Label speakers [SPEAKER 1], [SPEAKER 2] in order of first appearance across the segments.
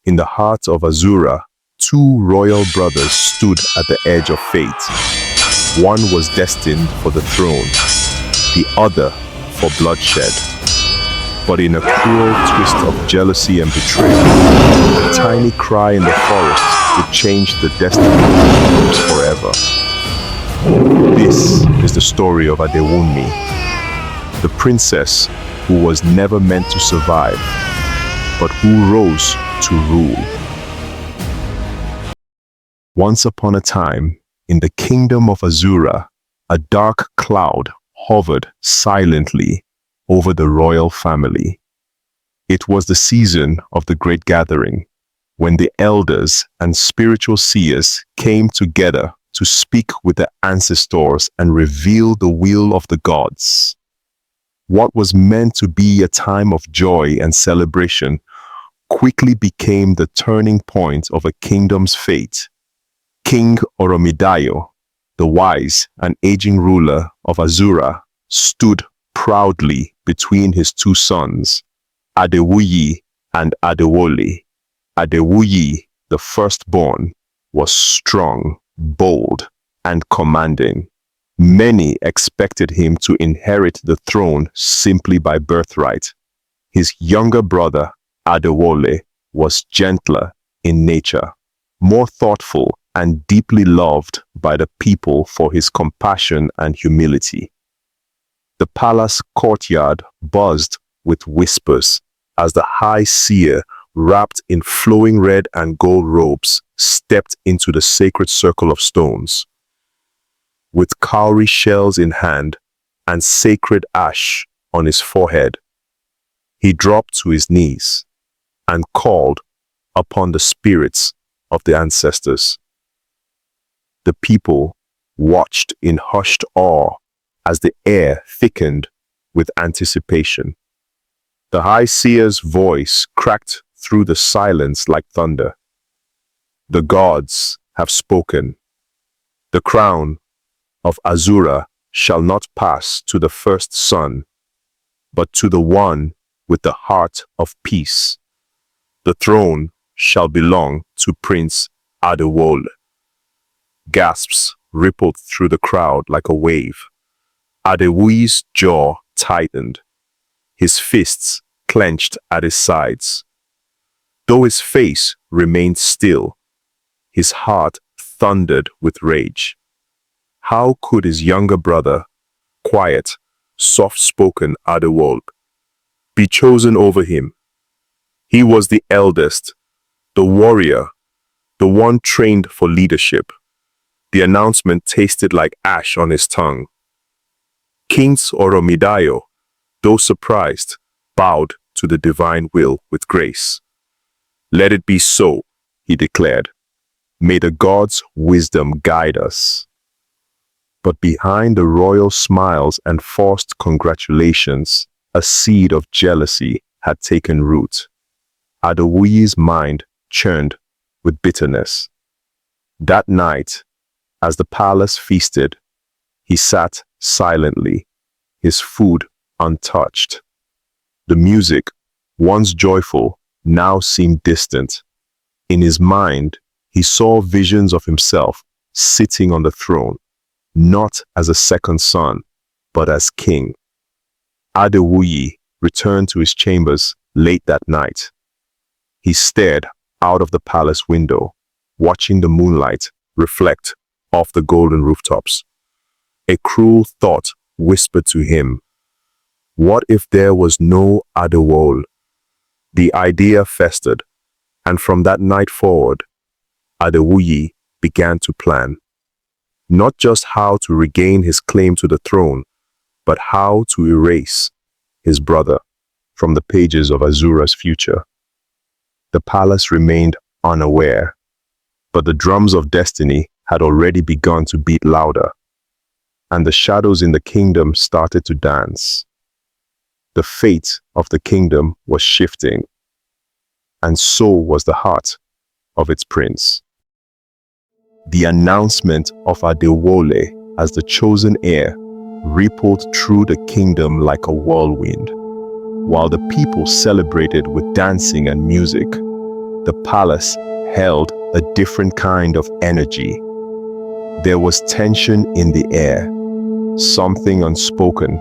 [SPEAKER 1] In the heart of Azura, two royal brothers stood at the edge of fate. One was destined for the throne, the other for bloodshed. But in a cruel twist of jealousy and betrayal, a tiny cry in the forest would change the destiny of the kingdoms forever. This is the story of Adewunmi, the princess who was never meant to survive, but who rose to rule. Once upon a time, in the kingdom of Azura, a dark cloud hovered silently over the royal family. It was the season of the Great Gathering, when the elders and spiritual seers came together to speak with the ancestors and reveal the will of the gods. What was meant to be a time of joy and celebration quickly became the turning point of a kingdom's fate. King Oromidayo, the wise and aging ruler of Azura, stood proudly between his two sons, Adewuyi and Adewole. Adewuyi, the firstborn, was strong, bold, and commanding. Many expected him to inherit the throne simply by birthright. His younger brother, Adewole, was gentler in nature, more thoughtful, and deeply loved by the people for his compassion and humility. The palace courtyard buzzed with whispers as the high seer, wrapped in flowing red and gold robes, stepped into the sacred circle of stones. With cowrie shells in hand and sacred ash on his forehead, he dropped to his knees and called upon the spirits of the ancestors. The people watched in hushed awe as the air thickened with anticipation. The high seer's voice cracked through the silence like thunder. The gods have spoken. The crown of Azura shall not pass to the first son, but to the one with the heart of peace. The throne shall belong to Prince Adewole. Gasps rippled through the crowd like a wave. Adewuyi's jaw tightened, his fists clenched at his sides. Though his face remained still, his heart thundered with rage. How could his younger brother, quiet, soft-spoken Adewole, be chosen over him? He was the eldest, the warrior, the one trained for leadership. The announcement tasted like ash on his tongue. King Oromidayo, though surprised, bowed to the divine will with grace. "Let it be so," he declared. "May the gods' wisdom guide us." But behind the royal smiles and forced congratulations, a seed of jealousy had taken root. Adewuyi's mind churned with bitterness. That night, as the palace feasted, he sat silently, his food untouched. The music, once joyful, now seemed distant. In his mind, he saw visions of himself sitting on the throne, not as a second son, but as king. Adewuyi returned to his chambers late that night. He stared out of the palace window, watching the moonlight reflect off the golden rooftops. A cruel thought whispered to him, what if there was no Adewole? The idea festered, and from that night forward, Adewuyi began to plan, not just how to regain his claim to the throne, but how to erase his brother from the pages of Azura's future. The palace remained unaware, but the drums of destiny had already begun to beat louder, and the shadows in the kingdom started to dance. The fate of the kingdom was shifting, and so was the heart of its prince. The announcement of Adewole as the chosen heir rippled through the kingdom like a whirlwind. While the people celebrated with dancing and music, the palace held a different kind of energy. There was tension in the air, something unspoken,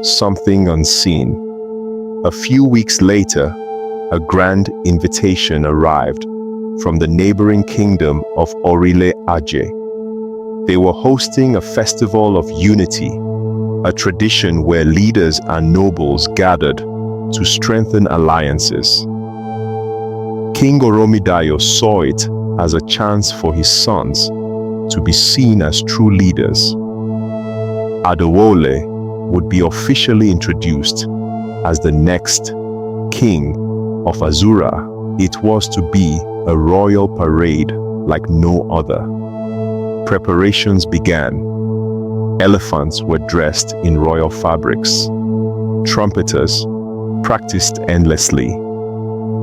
[SPEAKER 1] something unseen. A few weeks later, a grand invitation arrived from the neighboring kingdom of Orile Aje. They were hosting a festival of unity, a tradition where leaders and nobles gathered to strengthen alliances. King Oromidayo saw it as a chance for his sons to be seen as true leaders. Adewole would be officially introduced as the next king of Azura. It was to be a royal parade like no other. Preparations began. Elephants were dressed in royal fabrics. Trumpeters practiced endlessly,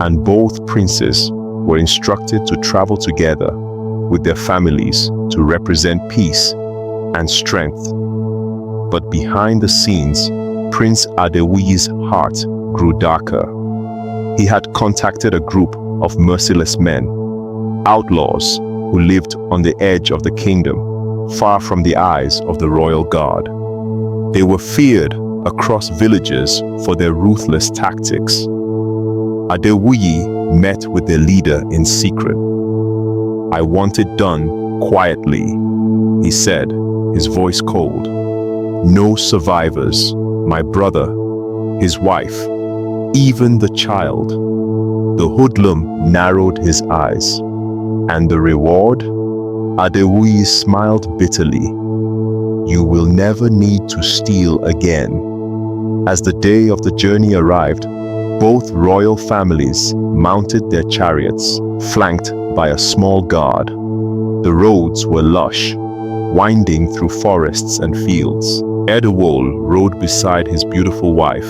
[SPEAKER 1] and both princes were instructed to travel together with their families to represent peace and strength. But behind the scenes, Prince Adewuyi's heart grew darker. He had contacted a group of merciless men, outlaws who lived on the edge of the kingdom, far from the eyes of the royal guard. They were feared across villages for their ruthless tactics. Adewuyi met with their leader in secret. "I want it done quietly," he said, his voice cold. "No survivors, my brother, his wife, even the child." The hoodlum narrowed his eyes. "And the reward?" Adewuyi smiled bitterly. "You will never need to steal again." As the day of the journey arrived, both royal families mounted their chariots, flanked by a small guard. The roads were lush, winding through forests and fields. Adewole rode beside his beautiful wife,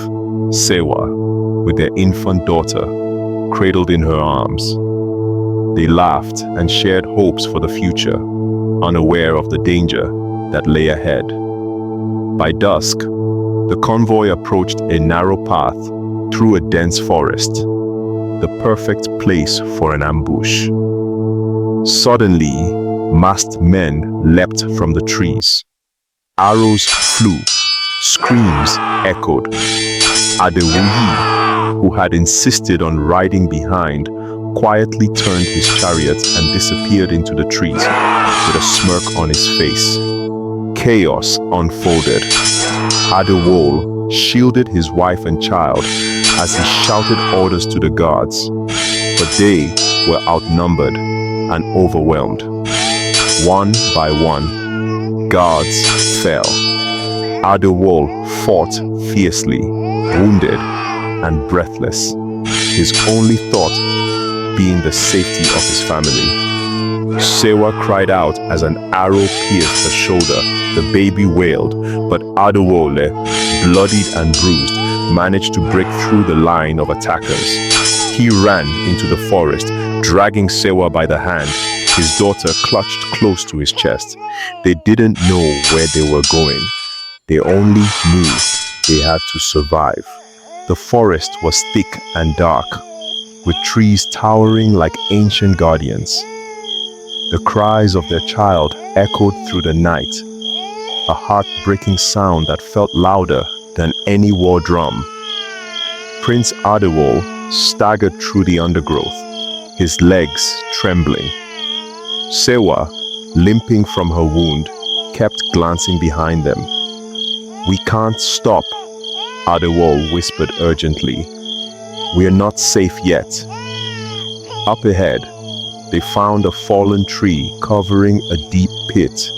[SPEAKER 1] Sewa, with their infant daughter, cradled in her arms. They laughed and shared hopes for the future, unaware of the danger that lay ahead. By dusk, the convoy approached a narrow path through a dense forest, the perfect place for an ambush. Suddenly, masked men leapt from the trees. Arrows flew, screams echoed. Adewuyi, who had insisted on riding behind, quietly turned his chariot and disappeared into the trees with a smirk on his face. Chaos unfolded. Adewole shielded his wife and child as he shouted orders to the guards, but they were outnumbered and overwhelmed. One by one, guards fell. Adewole fought fiercely, wounded and breathless, his only thought being the safety of his family. Sewa cried out as an arrow pierced her shoulder. The baby wailed, but Adewole, bloodied and bruised, managed to break through the line of attackers. He ran into the forest, dragging Sewa by the hand, his daughter clutched close to his chest. They didn't know where they were going. They only knew they had to survive. The forest was thick and dark, with trees towering like ancient guardians. The cries of their child echoed through the night, a heartbreaking sound that felt louder than any war drum. Prince Adewole staggered through the undergrowth, his legs trembling. Sewa, limping from her wound, kept glancing behind them. "We can't stop," Adewole whispered urgently. "We're not safe yet." Up ahead, they found a fallen tree covering a deep pit,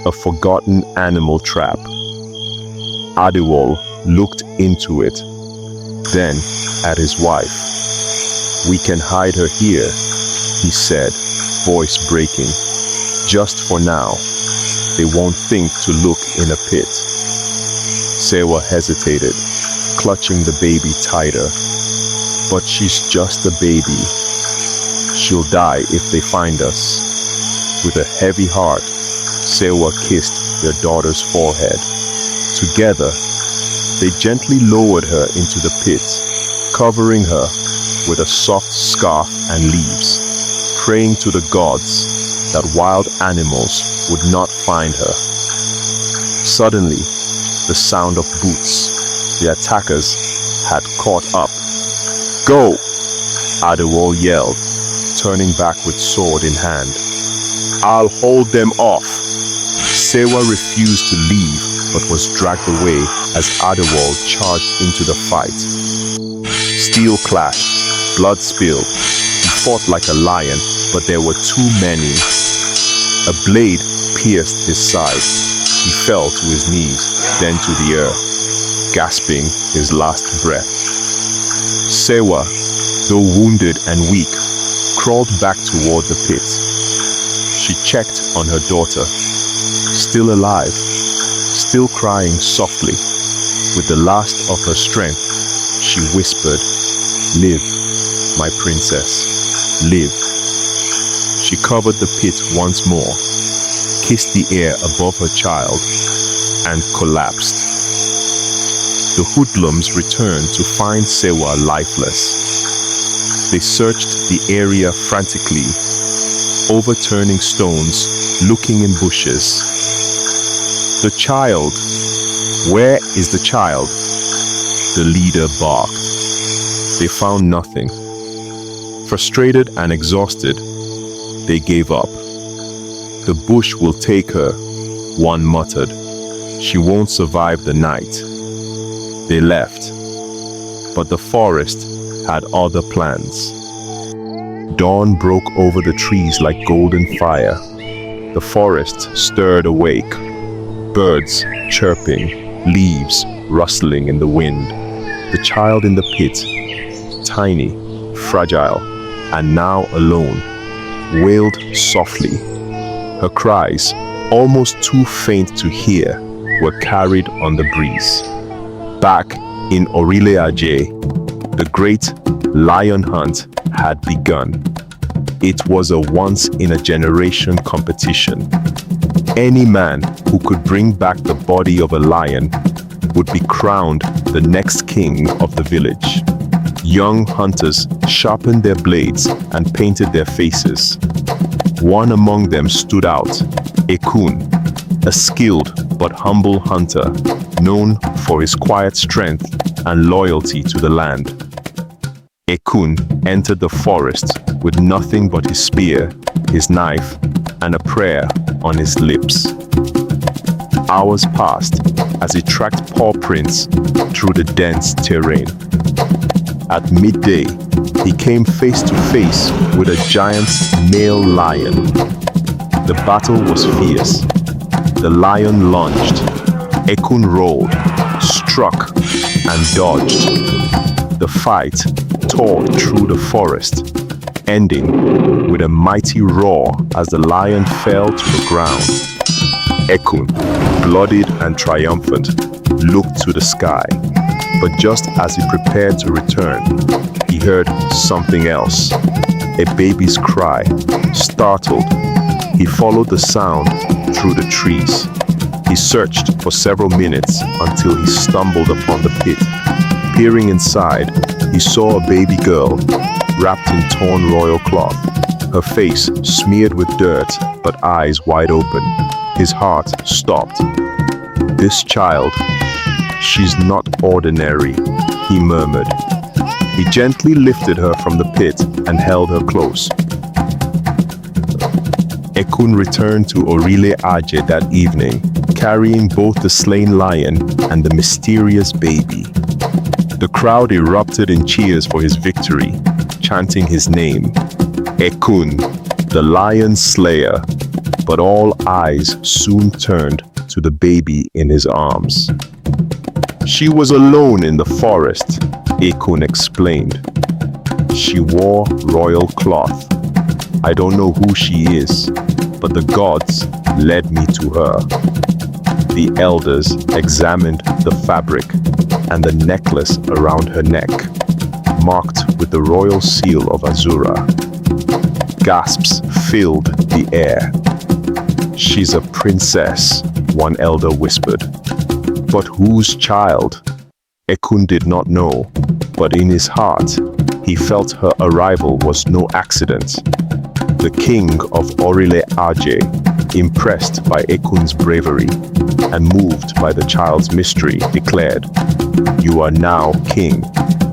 [SPEAKER 1] a forgotten animal trap. Adewole looked into it, then at his wife. "We can hide her here," he said, voice breaking. "Just for now. They won't think to look in a pit." Sewa hesitated, clutching the baby tighter. "But she's just a baby. She'll die if they find us." With a heavy heart, Sewa kissed their daughter's forehead. Together, they gently lowered her into the pit, covering her with a soft scarf and leaves, praying to the gods that wild animals would not find her. Suddenly, the sound of boots. The attackers had caught up. "Go!" Adewale yelled, turning back with sword in hand. "I'll hold them off." Sewa refused to leave, but was dragged away as Adewale charged into the fight. Steel clashed, blood spilled. He fought like a lion, but there were too many. A blade pierced his side. He fell to his knees, then to the earth, gasping his last breath. Sewa, though wounded and weak, crawled back toward the pit. She checked on her daughter, still alive, still crying softly. With the last of her strength, she whispered, "Live, my princess, live." She covered the pit once more, kissed the air above her child, and collapsed. The hoodlums returned to find Sewa lifeless. They searched the area frantically, overturning stones, looking in bushes. "The child! Where is the child?" the leader barked. They found nothing. Frustrated and exhausted, they gave up. "The bush will take her," one muttered. "She won't survive the night." They left, but the forest had other plans. Dawn broke over the trees like golden fire. The forest stirred awake, birds chirping, leaves rustling in the wind. The child in the pit, tiny, fragile, and now alone, wailed softly. Her cries, almost too faint to hear, were carried on the breeze. Back in Orileaje, the great lion hunt had begun. It was a once-in-a-generation competition. Any man who could bring back the body of a lion would be crowned the next king of the village. Young hunters sharpened their blades and painted their faces. One among them stood out, Ekun, a skilled but humble hunter, known for his quiet strength and loyalty to the land. Ekun entered the forest with nothing but his spear, his knife, and a prayer on his lips. Hours passed as he tracked paw prints through the dense terrain. At midday, he came face to face with a giant male lion. The battle was fierce. The lion lunged. Ekun rolled, struck, and dodged. The fight tore through the forest, ending with a mighty roar as the lion fell to the ground. Ekun, bloodied and triumphant, looked to the sky, but just as he prepared to return, he heard something else, a baby's cry. Startled, he followed the sound through the trees. He searched for several minutes until he stumbled upon the pit. Peering inside, he saw a baby girl wrapped in torn royal cloth, her face smeared with dirt but eyes wide open. His heart stopped. "This child, she's not ordinary," he murmured. He gently lifted her from the pit and held her close. Ekun returned to Orile Aje that evening, carrying both the slain lion and the mysterious baby. The crowd erupted in cheers for his victory, chanting his name, Ekun, the lion slayer. But all eyes soon turned to the baby in his arms. "She was alone in the forest," Ekun explained. "She wore royal cloth. I don't know who she is, but the gods led me to her." The elders examined the fabric and the necklace around her neck, marked with the royal seal of Azura. Gasps filled the air. "She's a princess," one elder whispered. "But whose child?" Ekun did not know, but in his heart, He felt her arrival was no accident. The king of Orile Aje, impressed by Ekun's bravery and moved by the child's mystery, declared, "You are now king,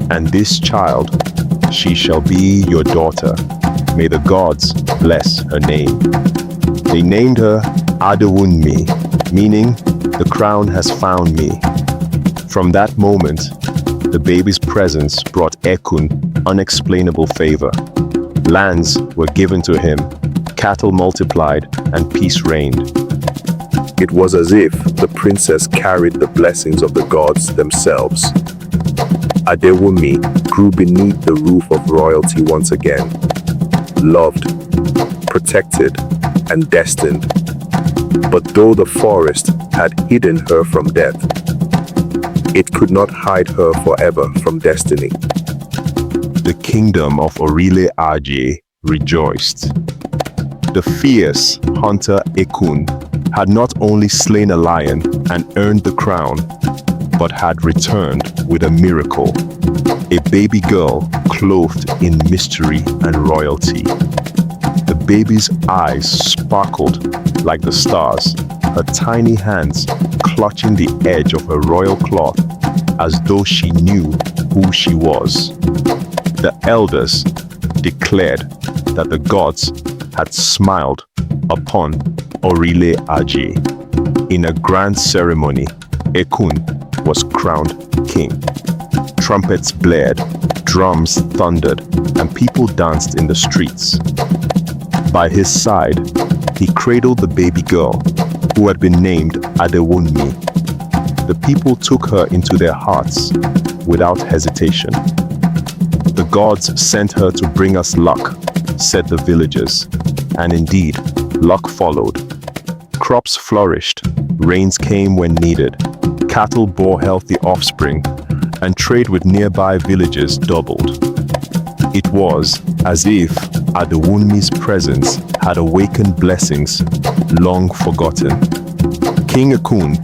[SPEAKER 1] and this child, she shall be your daughter. May the gods bless her name." They named her Adewunmi, meaning the crown has found me. From that moment, the baby's presence brought Ekun unexplainable favor. Lands were given to him, cattle multiplied, and peace reigned.
[SPEAKER 2] It was as if the princess carried the blessings of the gods themselves. Adewunmi grew beneath the roof of royalty once again, loved, protected, and destined. But though the forest had hidden her from death, it could not hide her forever from destiny.
[SPEAKER 1] The kingdom of Orile Aje rejoiced. The fierce hunter Ekun had not only slain a lion and earned the crown, but had returned with a miracle, a baby girl clothed in mystery and royalty. The baby's eyes sparkled like the stars, her tiny hands clutching the edge of her royal cloth as though she knew who she was. The elders declared that the gods had smiled upon Orile Aje. In a grand ceremony, Ekun was crowned king. Trumpets blared, drums thundered, and people danced in the streets. By his side, he cradled the baby girl, who had been named Adewunmi. The people took her into their hearts without hesitation. "The gods sent her to bring us luck," said the villagers, and indeed, luck followed. Crops flourished, rains came when needed, cattle bore healthy offspring, and trade with nearby villages doubled. It was as if Adewunmi's presence had awakened blessings long forgotten. King Ekun,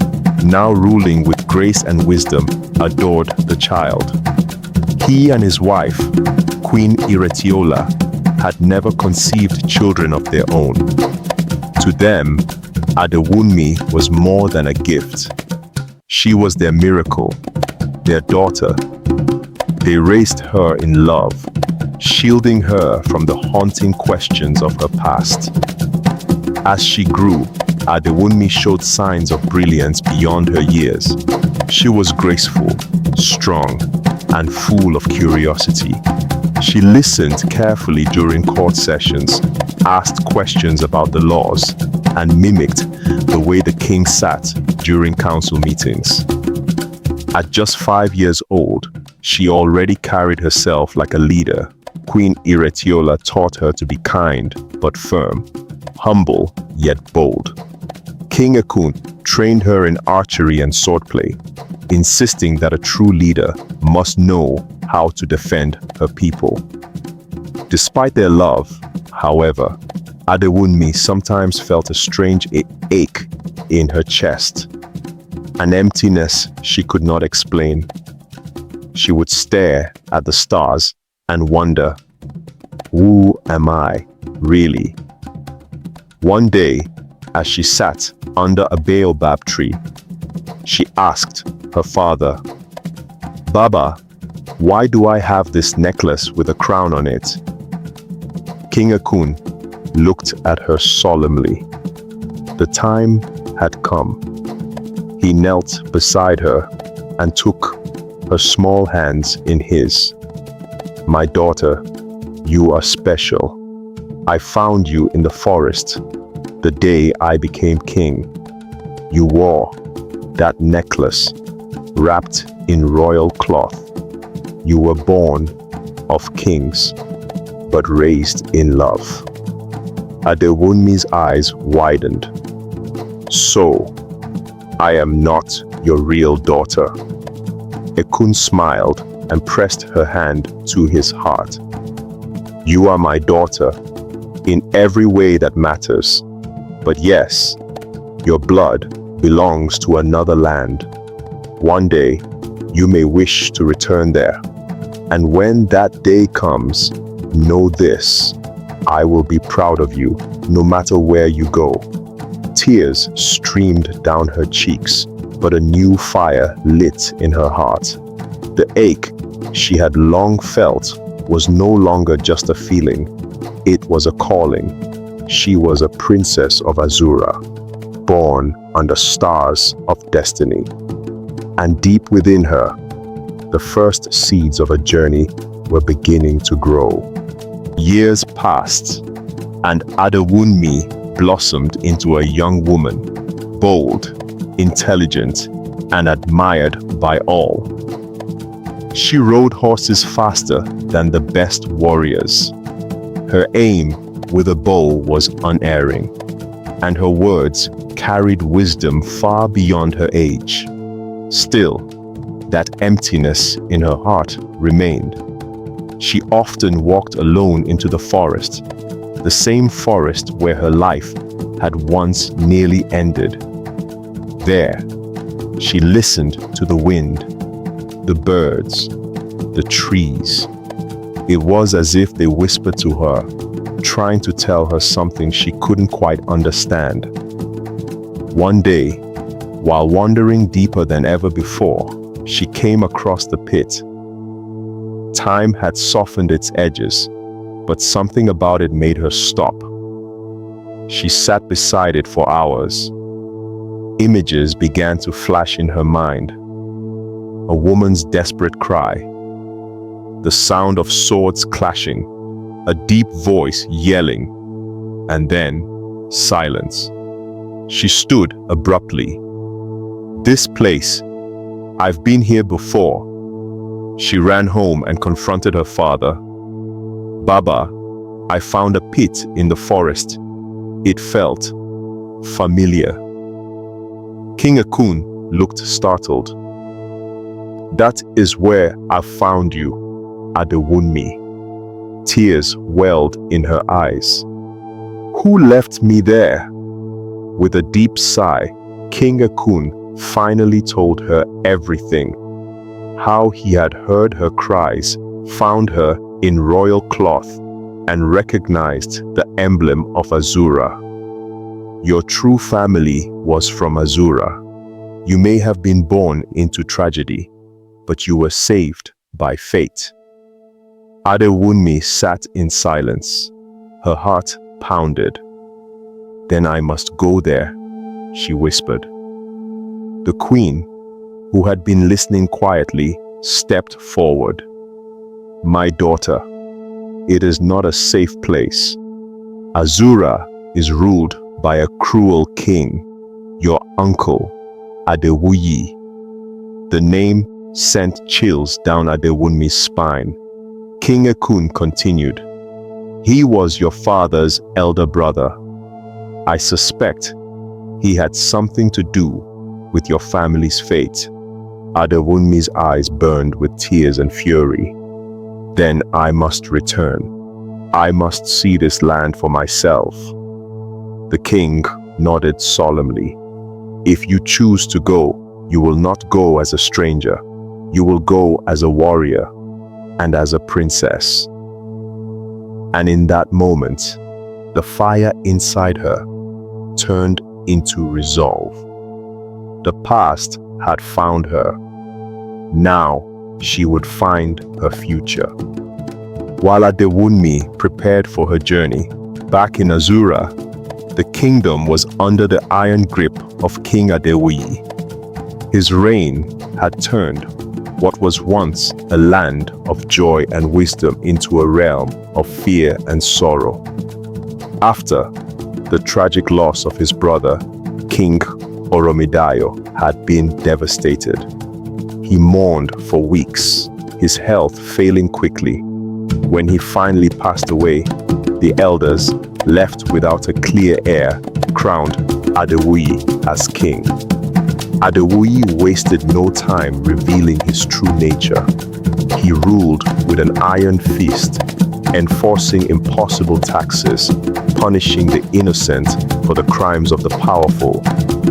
[SPEAKER 1] now ruling with grace and wisdom, adored the child. He and his wife, Queen Iretiola, had never conceived children of their own. To them, Adewunmi was more than a gift. She was their miracle, their daughter. They raised her in love, shielding her from the haunting questions of her past. As she grew, Adewunmi showed signs of brilliance beyond her years. She was graceful, strong, and full of curiosity. She listened carefully during court sessions, asked questions about the laws, and mimicked the way the king sat during council meetings. At just 5 years old, she already carried herself like a leader. Queen Iretiola taught her to be kind but firm, humble yet bold. King Ekun trained her in archery and swordplay, insisting that a true leader must know how to defend her people. Despite their love, however, Adewunmi sometimes felt a strange ache in her chest, an emptiness she could not explain. She would stare at the stars and wonder, who am I, really? One day, as she sat under a baobab tree, she asked her father, "Baba, why do I have this necklace with a crown on it?" King Ekun looked at her solemnly. The time had come. He knelt beside her and took her small hands in his. "My daughter, you are special. I found you in the forest the day I became king. You wore that necklace wrapped in royal cloth. You were born of kings, but raised in love." Adewunmi's eyes widened. "So, I am not your real daughter." Ekun smiled and pressed her hand to his heart. "You are my daughter in every way that matters. But yes, your blood belongs to another land. One day, you may wish to return there." And when that day comes, know this: I will be proud of you, no matter where you go." Tears streamed down her cheeks, but a new fire lit in her heart. The ache she had long felt was no longer just a feeling, it was a calling. She was a princess of Azura, born under stars of destiny. And deep within her, the first seeds of a journey were beginning to grow. Years passed, and Adewunmi blossomed into a young woman, bold, intelligent, and admired by all. She rode horses faster than the best warriors. Her aim with a bow was unerring, and her words carried wisdom far beyond her age. Still, that emptiness in her heart remained. She often walked alone into the forest, the same forest where her life had once nearly ended. There, she listened to the wind, the birds, the trees. It was as if they whispered to her, trying to tell her something she couldn't quite understand. One day, while wandering deeper than ever before, she came across the pit. Time had softened its edges, but something about it made her stop. She sat beside it for hours. Images began to flash in her mind. A woman's desperate cry, the sound of swords clashing, a deep voice yelling, and then silence. She stood abruptly. "This place, I've been here before." She ran home and confronted her father. "Baba, I found a pit in the forest. It felt familiar." King Akun looked startled. "That is where I found you, Adewunmi." Tears welled in her eyes. "Who left me there?" With a deep sigh, King Akun finally told her everything. How he had heard her cries, found her in royal cloth, and recognized the emblem of Azura. "Your true family was from Azura. You may have been born into tragedy, but you were saved by fate." Adewunmi sat in silence. Her heart pounded. "Then I must go there," she whispered. The queen, who had been listening quietly, stepped forward. "My daughter, it is not a safe place. Azura is ruled by a cruel king, your uncle, Adewuyi." The name sent chills down Adewunmi's spine. King Akun continued, "He was your father's elder brother. I suspect he had something to do with your family's fate." Adewunmi's eyes burned with tears and fury. "Then I must return. I must see this land for myself." The king nodded solemnly. "If you choose to go, you will not go as a stranger. You will go as a warrior and as a princess." And in that moment, the fire inside her turned into resolve. The past had found her. Now she would find her future. While Adewunmi prepared for her journey, back in Azura, the kingdom was under the iron grip of King Adewuyi. His reign had turned what was once a land of joy and wisdom into a realm of fear and sorrow. After the tragic loss of his brother, King Oromidayo had been devastated. He mourned for weeks, his health failing quickly. When he finally passed away, the elders, left without a clear heir, crowned Adewuyi as king. Adewuyi wasted no time revealing his true nature. He ruled with an iron fist, enforcing impossible taxes, punishing the innocent for the crimes of the powerful,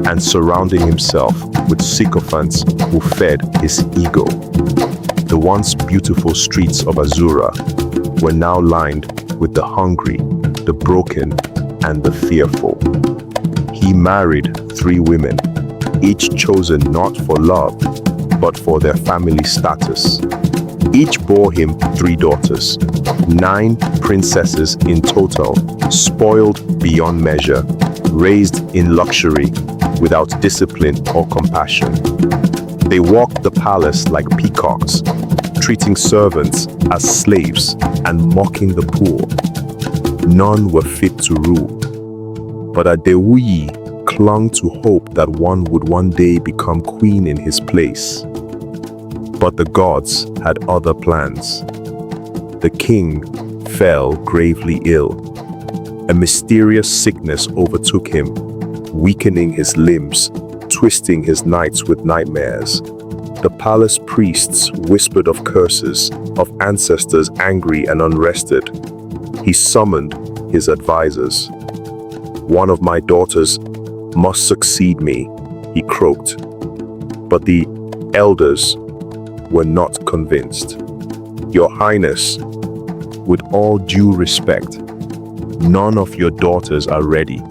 [SPEAKER 1] and surrounding himself with sycophants who fed his ego. The once beautiful streets of Azura were now lined with the hungry, the broken, and the fearful. He married 3 women, each chosen not for love, but for their family status. Each bore him 3 daughters, 9 princesses in total, spoiled beyond measure, raised in luxury, without discipline or compassion. They walked the palace like peacocks, treating servants as slaves and mocking the poor. None were fit to rule, but Adewuyi clung to hope that one would one day become queen in his place. But the gods had other plans. The king fell gravely ill. A mysterious sickness overtook him, weakening his limbs, twisting his nights with nightmares. The palace priests whispered of curses, of ancestors angry and unrested. He summoned his advisors. "One of my daughters must succeed me," he croaked. But the elders were not convinced. "Your Highness, with all due respect, none of your daughters are ready.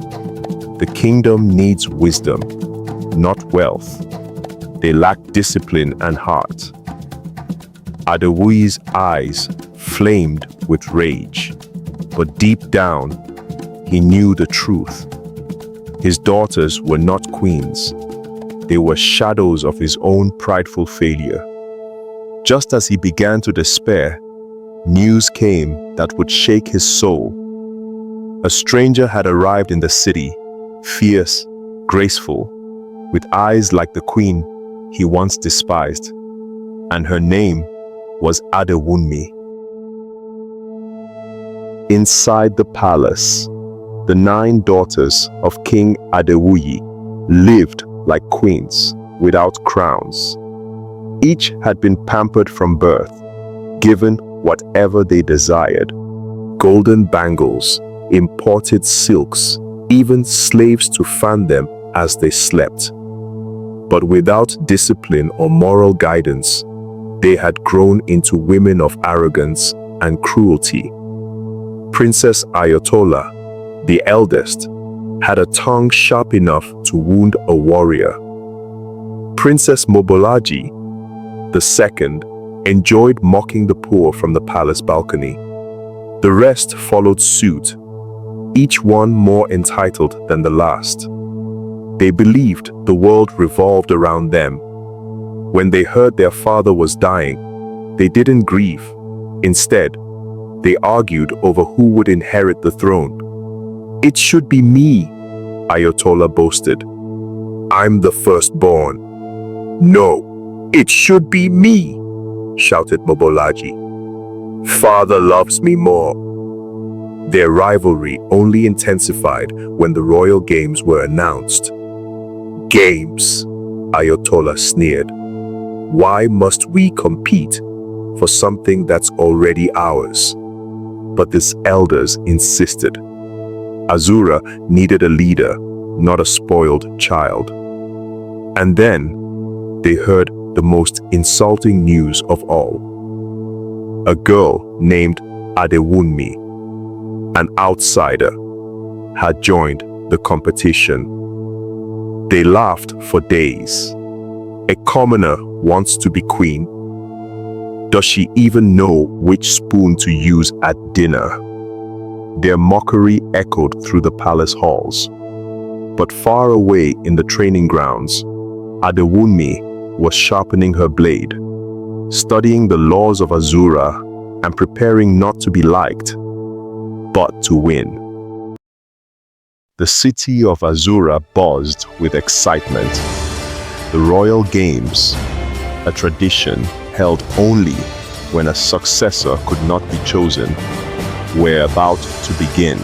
[SPEAKER 1] The kingdom needs wisdom, not wealth. They lack discipline and heart." Adewuyi's eyes flamed with rage, but deep down, he knew the truth. His daughters were not queens. They were shadows of his own prideful failure. Just as he began to despair, news came that would shake his soul. A stranger had arrived in the city, fierce, graceful, with eyes like the queen he once despised, and her name was Adewunmi. Inside the palace, the 9 daughters of King Adewuyi lived like queens without crowns. Each had been pampered from birth, given whatever they desired. Golden bangles, imported silks, even slaves to fan them as they slept. But without discipline or moral guidance, they had grown into women of arrogance and cruelty. Princess Ayatollah, the eldest, had a tongue sharp enough to wound a warrior. Princess Mobolaji, the second, enjoyed mocking the poor from the palace balcony. The rest followed suit, each one more entitled than the last. They believed the world revolved around them. When they heard their father was dying, they didn't grieve. Instead, they argued over who would inherit the throne. "It should be me," Ayatollah boasted. "I'm the firstborn." "No, it should be me," shouted Mobolaji. "Father loves me more." Their rivalry only intensified when the royal games were announced. "Games," Ayatollah sneered. "Why must we compete for something that's already ours?" But his elders insisted. Azura needed a leader, not a spoiled child. And then they heard the most insulting news of all. A girl named Adewunmi, an outsider, had joined the competition. They laughed for days. A commoner wants to be queen? Does she even know which spoon to use at dinner? Their mockery echoed through the palace halls. But far away in the training grounds, Adewunmi was sharpening her blade, studying the laws of Azura and preparing not to be liked, but to win. The city of Azura buzzed with excitement. The royal games, a tradition held only when a successor could not be chosen, were about to begin.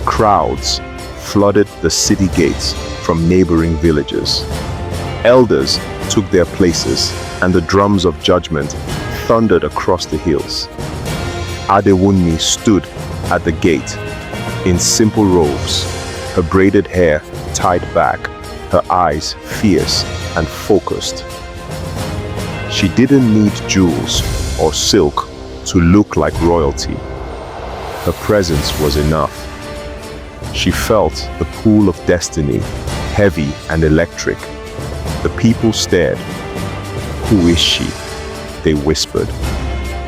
[SPEAKER 1] Crowds flooded the city gates from neighboring villages. Elders took their places, and the drums of judgment thundered across the hills. Adewunmi stood at the gate in simple robes, her braided hair tied back, her eyes fierce and focused. She didn't need jewels or silk to look like royalty. Her presence was enough. She felt the pull of destiny, heavy and electric. The people stared. "Who is she?" they whispered.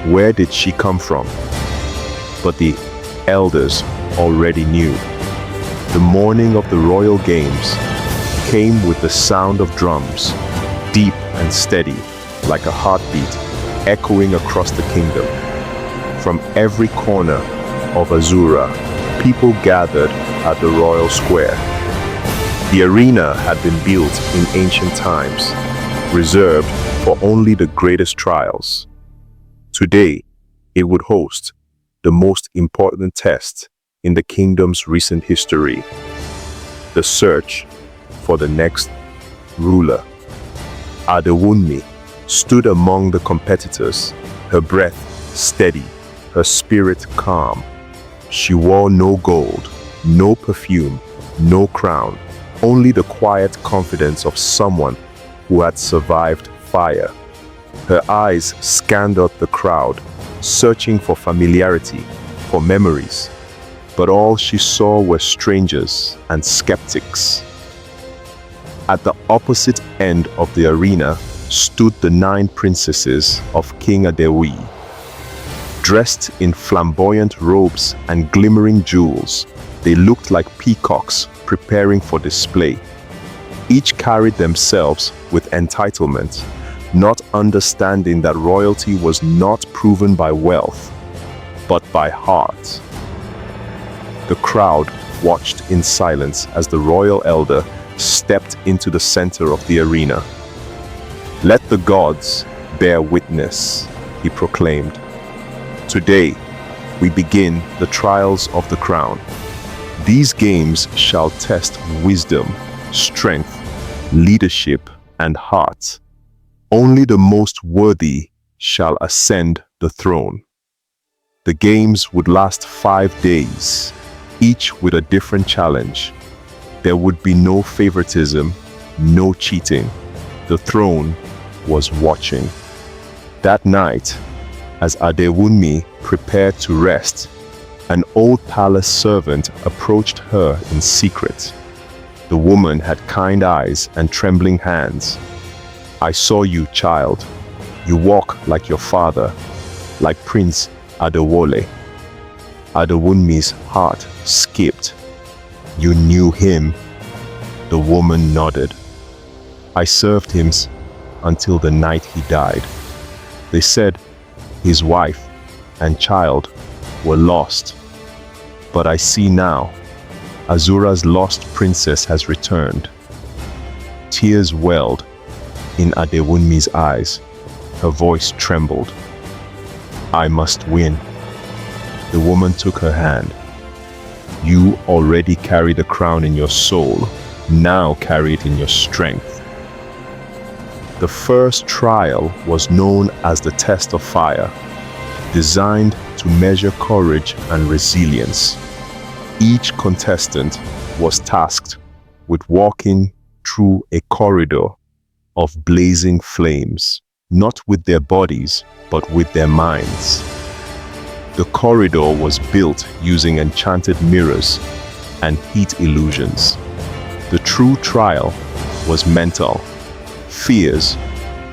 [SPEAKER 1] "Where did she come from?" But the elders already knew. The morning of the royal games came with the sound of drums, deep and steady, like a heartbeat, echoing across the kingdom. From every corner of Azura, people gathered at the royal square. The arena had been built in ancient times, reserved for only the greatest trials. Today, it would host the most important test in the kingdom's recent history: the search for the next ruler. Adewunmi stood among the competitors, her breath steady, her spirit calm. She wore no gold, no perfume, no crown, only the quiet confidence of someone who had survived fire. Her eyes scanned out the crowd, searching for familiarity, for memories. But all she saw were strangers and skeptics. At the opposite end of the arena stood the 9 princesses of King Adewi. Dressed in flamboyant robes and glimmering jewels, they looked like peacocks preparing for display. Each carried themselves with entitlement, not understanding that royalty was not proven by wealth, but by heart. The crowd watched in silence as the royal elder stepped into the center of the arena. "Let the gods bear witness," he proclaimed. "Today, we begin the trials of the crown. These games shall test wisdom, strength, leadership, and heart. Only the most worthy shall ascend the throne." The games would last 5 days, each with a different challenge. There would be no favoritism, no cheating. The throne was watching. That night, as Adewunmi prepared to rest, an old palace servant approached her in secret. The woman had kind eyes and trembling hands. "I saw you, child. You walk like your father, like Prince Adewole." Adewunmi's heart skipped. "You knew him?" The woman nodded. "I served him until the night he died. They said his wife and child were lost. But I see now, Azura's lost princess has returned." Tears welled in Adewunmi's eyes. Her voice trembled. "I must win." The woman took her hand. "You already carry the crown in your soul. Now carry it in your strength." The first trial was known as the Test of Fire, designed to measure courage and resilience. Each contestant was tasked with walking through a corridor of blazing flames, not with their bodies, but with their minds. The corridor was built using enchanted mirrors and heat illusions. The true trial was mental. Fears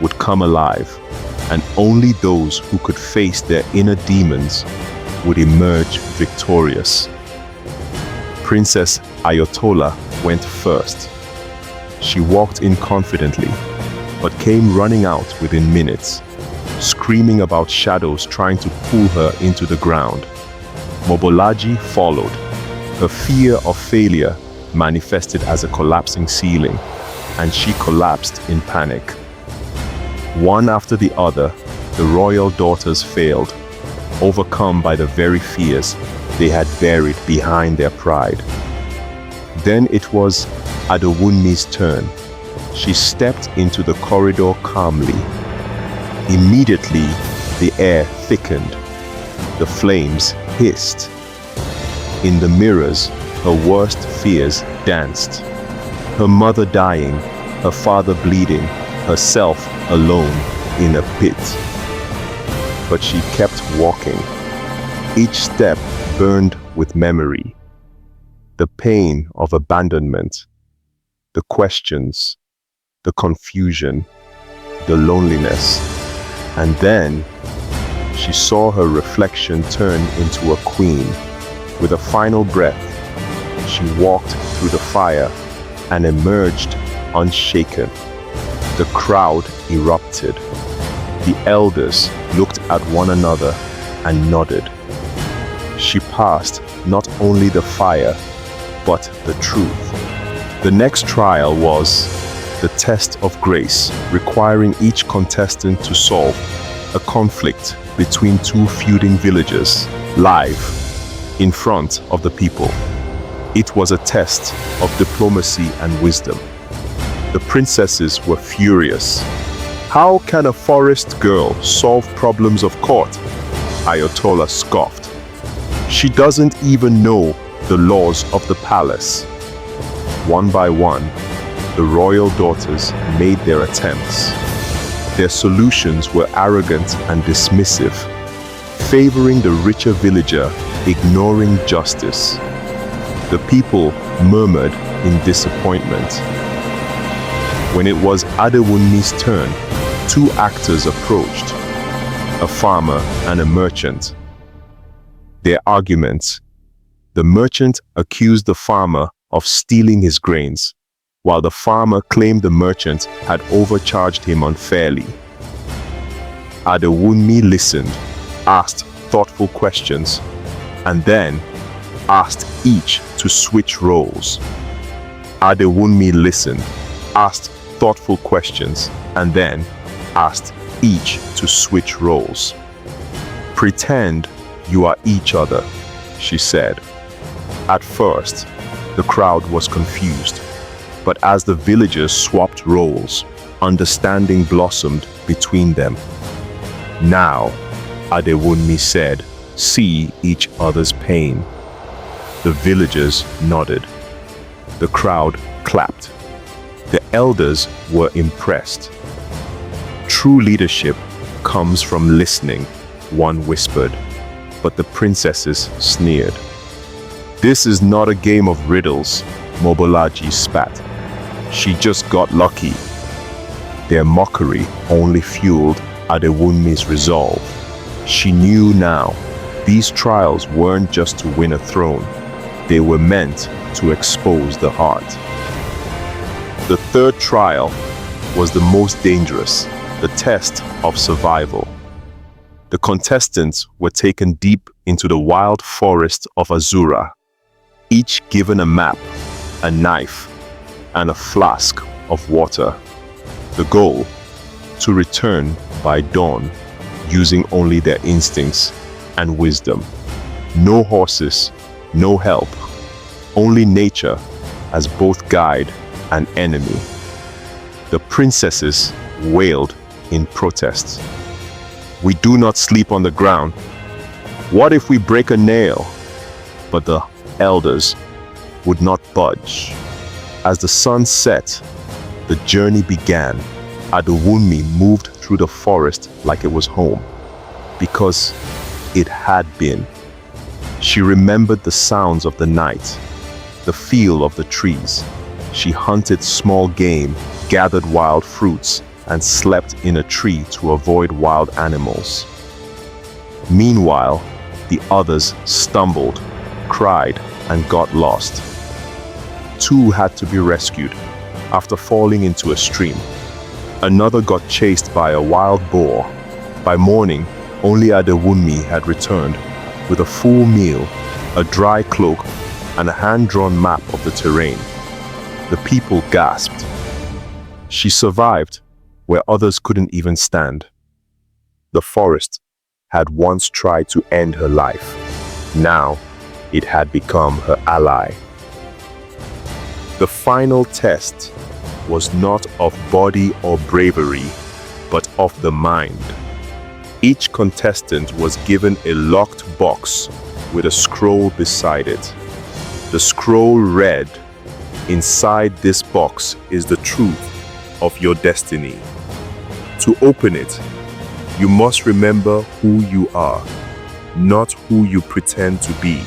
[SPEAKER 1] would come alive, and only those who could face their inner demons would emerge victorious. Princess Ayotola went first. She walked in confidently, but came running out within minutes, screaming about shadows trying to pull her into the ground. Mobolaji followed. Her fear of failure manifested as a collapsing ceiling, and she collapsed in panic. One after the other, the royal daughters failed, overcome by the very fears they had buried behind their pride. Then it was Adewunmi's turn. She stepped into the corridor calmly. Immediately, the air thickened. The flames hissed. In the mirrors, her worst fears danced. Her mother dying, her father bleeding, herself alone in a pit. But she kept walking. Each step burned with memory. The pain of abandonment, the questions, the confusion, the loneliness. And then she saw her reflection turn into a queen. With a final breath, she walked through the fire and emerged unshaken. The crowd erupted. The elders looked at one another and nodded. She passed not only the fire, but the truth. The next trial was the test of grace, requiring each contestant to solve a conflict between two feuding villages, live, in front of the people. It was a test of diplomacy and wisdom. The princesses were furious. How can a forest girl solve problems of court? Ayatollah scoffed. She doesn't even know the laws of the palace. One by one, the royal daughters made their attempts. Their solutions were arrogant and dismissive, favoring the richer villager, ignoring justice. The people murmured in disappointment. When it was Adewunmi's turn, two actors approached, a farmer and a merchant. Their arguments: the merchant accused the farmer of stealing his grains, while the farmer claimed the merchant had overcharged him unfairly. Adewunmi listened, asked thoughtful questions, and then asked each to switch roles. Adewunmi listened, asked thoughtful questions, and then asked each to switch roles. Pretend you are each other, she said. At first, the crowd was confused, but as the villagers swapped roles, understanding blossomed between them. Now, Adewunmi said, see each other's pain. The villagers nodded. The crowd clapped. The elders were impressed. True leadership comes from listening, one whispered, but the princesses sneered. This is not a game of riddles, Mobolaji spat. She just got lucky. Their mockery only fueled Adewunmi's resolve. She knew now, these trials weren't just to win a throne. They were meant to expose the heart. The third trial was the most dangerous, the test of survival. The contestants were taken deep into the wild forest of Azura, each given a map, a knife, and a flask of water. The goal: to return by dawn, using only their instincts and wisdom. No horses, no help, only nature as both guide and enemy. The princesses wailed in protest. We do not sleep on the ground. What if we break a nail? But the elders would not budge. As the sun set, the journey began. Adewunmi moved through the forest like it was home, because it had been. She remembered the sounds of the night, the feel of the trees. She hunted small game, gathered wild fruits, and slept in a tree to avoid wild animals. Meanwhile, the others stumbled, cried, and got lost. Two had to be rescued after falling into a stream. Another got chased by a wild boar. By morning, only Adewunmi had returned with a full meal, a dry cloak, and a hand-drawn map of the terrain. The people gasped. She survived where others couldn't even stand. The forest had once tried to end her life. Now, it had become her ally. The final test was not of body or bravery, but of the mind. Each contestant was given a locked box with a scroll beside it. The scroll read, "Inside this box is the truth of your destiny.
[SPEAKER 2] To open it, you must remember who you are, not who you pretend to be.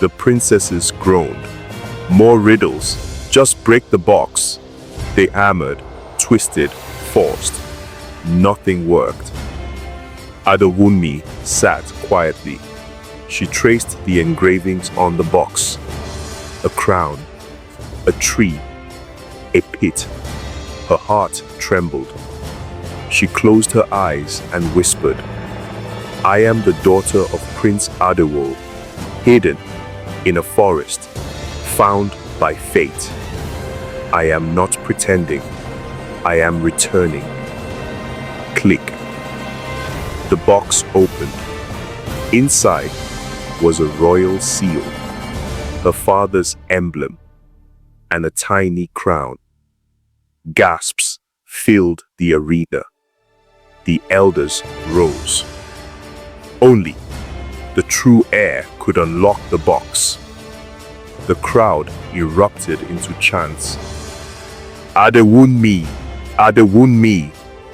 [SPEAKER 2] The princesses groaned. More riddles. Just break the box. They hammered, twisted, forced. Nothing worked. Adewunmi sat quietly. She traced the engravings on the box. A crown, a tree, a pit. Her heart trembled. She closed her eyes and whispered, "I am the daughter of Prince Adewo, hidden in a forest, found by fate. I am not pretending. I am returning." Click. The box opened. Inside was a royal seal, her father's emblem, and a tiny crown. Gasps filled the arena. The elders rose. Only the true heir could unlock the box. The crowd erupted into chants. "Adewunmi! Adewunmi!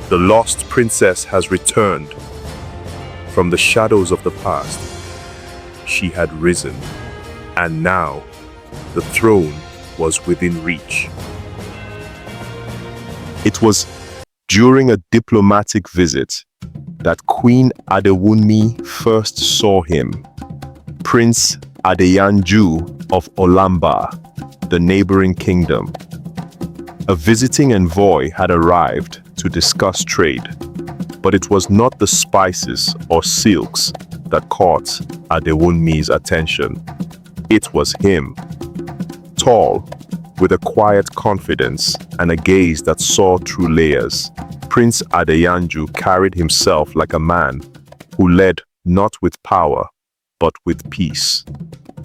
[SPEAKER 2] The lost princess has returned." From the shadows of the past, she had risen, and now the throne was within reach.
[SPEAKER 1] It was during a diplomatic visit that Queen Adewunmi first saw him, Prince Adeyanju of Olamba, the neighboring kingdom. A visiting envoy had arrived to discuss trade, but it was not the spices or silks that caught Adewunmi's attention. It was him, tall, with a quiet confidence and a gaze that saw through layers. Prince Adeyanju carried himself like a man who led not with power, but with peace.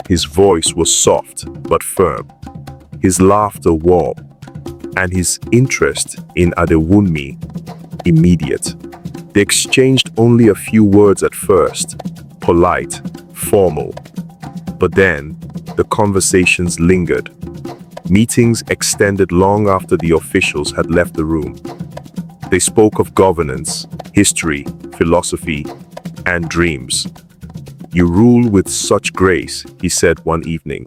[SPEAKER 1] His voice was soft but firm, his laughter warm, and his interest in Adewunmi immediate. They exchanged only a few words at first, polite, formal. But then, the conversations lingered. Meetings extended long after the officials had left the room. They spoke of governance, history, philosophy, and dreams. "You rule with such grace," he said one evening.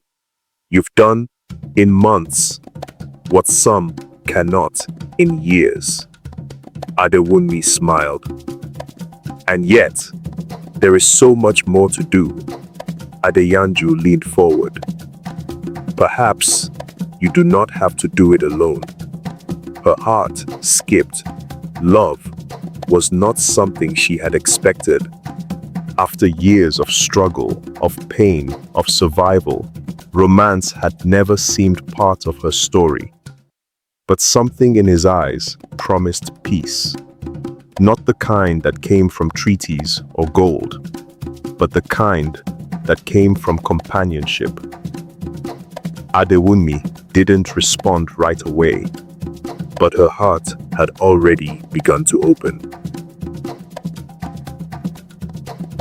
[SPEAKER 1] "You've done, in months, what some cannot in years." Adewunmi smiled. "And yet, there is so much more to do." Adeyanju leaned forward. "Perhaps you do not have to do it alone." Her heart skipped. Love was not something she had expected. After years of struggle, of pain, of survival, romance had never seemed part of her story. But something in his eyes promised peace. Not the kind that came from treaties or gold, but the kind that came from companionship. Adewunmi didn't respond right away, but her heart had already begun to open.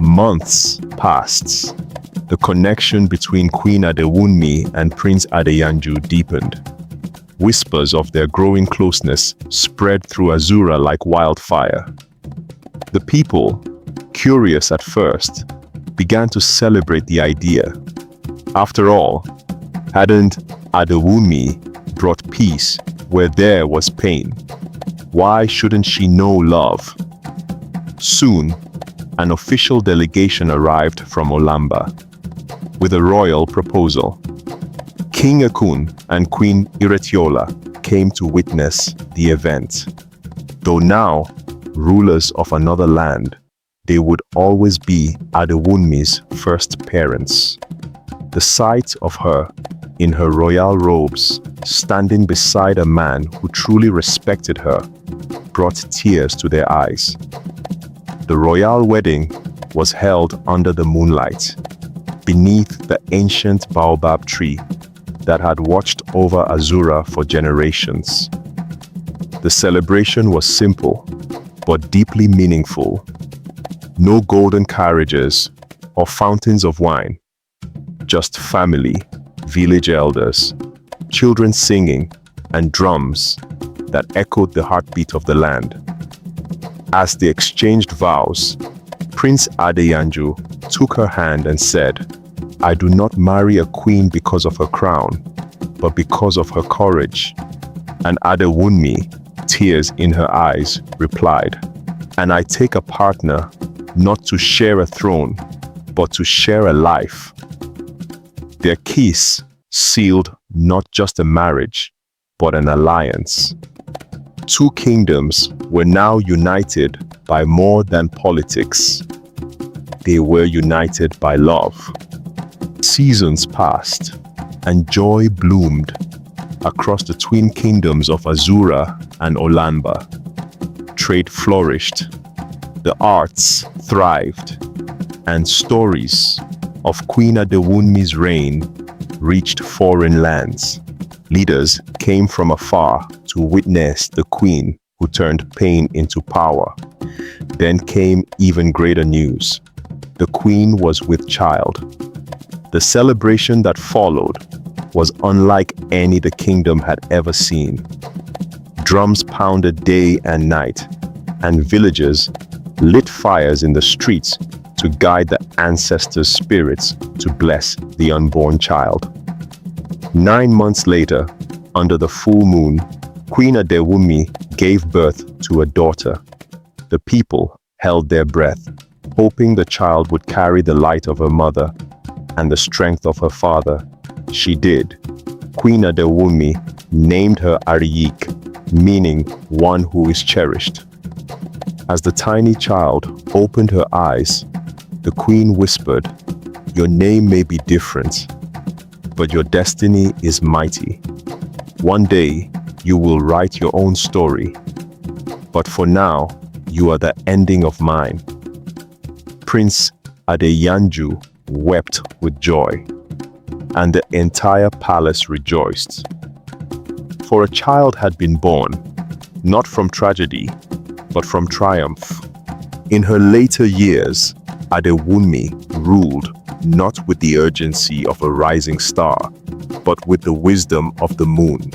[SPEAKER 1] Months passed. The connection between Queen Adewunmi and Prince Adeyanju deepened. Whispers of their growing closeness spread through Azura like wildfire. The people, curious at first, began to celebrate the idea. After all, hadn't Adewunmi brought peace where there was pain? Why shouldn't she know love? Soon, an official delegation arrived from Olamba with a royal proposal. King Akun and Queen Iretiola came to witness the event. Though now rulers of another land, they would always be Adewunmi's first parents. The sight of her in her royal robes, standing beside a man who truly respected her, brought tears to their eyes. The royal wedding was held under the moonlight, beneath the ancient baobab tree that had watched over Azura for generations. The celebration was simple, but deeply meaningful. No golden carriages or fountains of wine, just family, village elders, children singing, and drums that echoed the heartbeat of the land. As they exchanged vows, Prince Adeyanju took her hand and said, "I do not marry a queen because of her crown, but because of her courage." And Adewunmi, tears in her eyes, replied, "And I take a partner not to share a throne, but to share a life." Their kiss sealed not just a marriage, but an alliance. Two kingdoms were now united by more than politics. They were united by love. Seasons passed, and joy bloomed across the twin kingdoms of Azura and Olamba. Trade flourished, the arts thrived, and stories of Queen Adewunmi's reign reached foreign lands. Leaders came from afar to witness the queen who turned pain into power. Then came even greater news. The queen was with child. The celebration that followed was unlike any the kingdom had ever seen. Drums pounded day and night, and villagers lit fires in the streets to guide the ancestors' spirits to bless the unborn child. 9 months later, under the full moon, Queen Adewunmi gave birth to a daughter. The people held their breath, hoping the child would carry the light of her mother and the strength of her father. She did. Queen Adewunmi named her Ariyik, meaning one who is cherished. As the tiny child opened her eyes, the queen whispered, "Your name may be different, but your destiny is mighty. One day, you will write your own story. But for now, you are the ending of mine." Prince Adeyanju wept with joy, and the entire palace rejoiced. For a child had been born, not from tragedy, but from triumph. In her later years, Adewunmi ruled not with the urgency of a rising star, but with the wisdom of the moon.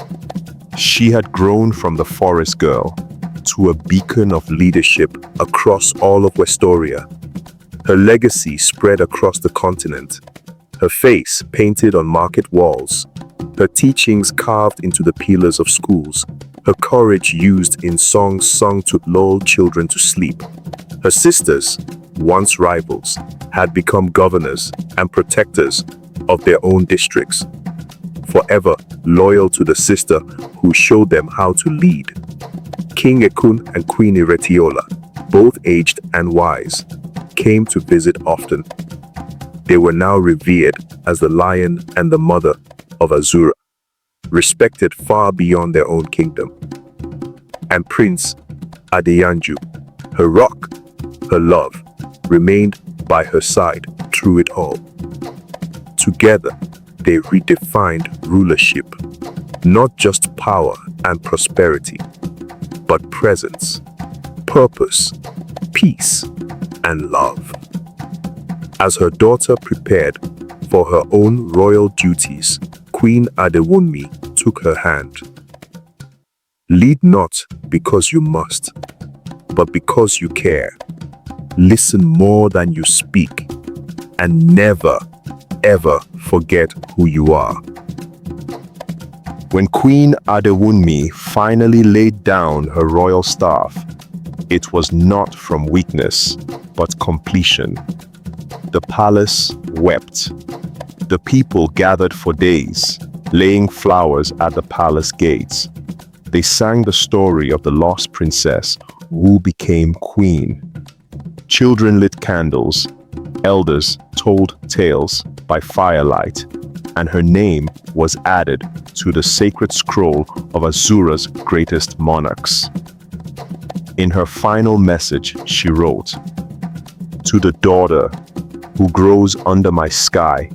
[SPEAKER 1] She had grown from the forest girl to a beacon of leadership across all of Westoria. Her legacy spread across the continent, her face painted on market walls, her teachings carved into the pillars of schools, her courage used in songs sung to lull children to sleep. Her sisters, once rivals, had become governors and protectors of their own districts, forever loyal to the sister who showed them how to lead. King Ekun and Queen Iretiola, both aged and wise, came to visit often. They were now revered as the lion and the mother of Azura, respected far beyond their own kingdom. And Prince Adeyanju, her rock, her love, remained by her side through it all. Together, they redefined rulership, not just power and prosperity, but presence, purpose, peace, and love. As her daughter prepared for her own royal duties, Queen Adewunmi took her hand. Lead not because you must, but because you care. Listen more than you speak, and never, ever forget who you are. When Queen Adewunmi finally laid down her royal staff, it was not from weakness, but completion. The palace wept. The people gathered for days, laying flowers at the palace gates. They sang the story of the lost princess who became queen. Children lit candles, elders told tales by firelight, and her name was added to the sacred scroll of Azura's greatest monarchs. In her final message, she wrote, "To the daughter who grows under my sky,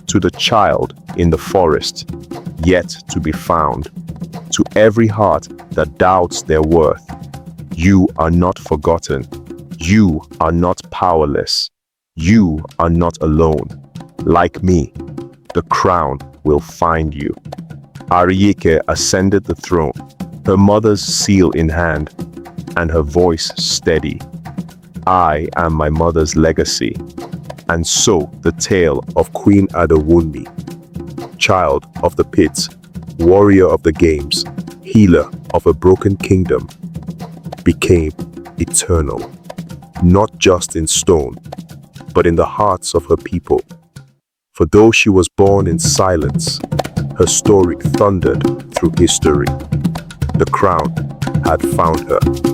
[SPEAKER 1] to the child in the forest, yet to be found, to every heart that doubts their worth, you are not forgotten. You are not powerless. You are not alone. Like me, the crown will find you." Ariyike ascended the throne, her mother's seal in hand. and her voice steady. I am my mother's legacy. And so the tale
[SPEAKER 2] Of Queen Adewunmi, child of the pit, warrior of the games, healer of a broken kingdom, became eternal, not just in stone, but in the hearts of her people. For though she was born in silence, her story thundered through history. The crown had found her.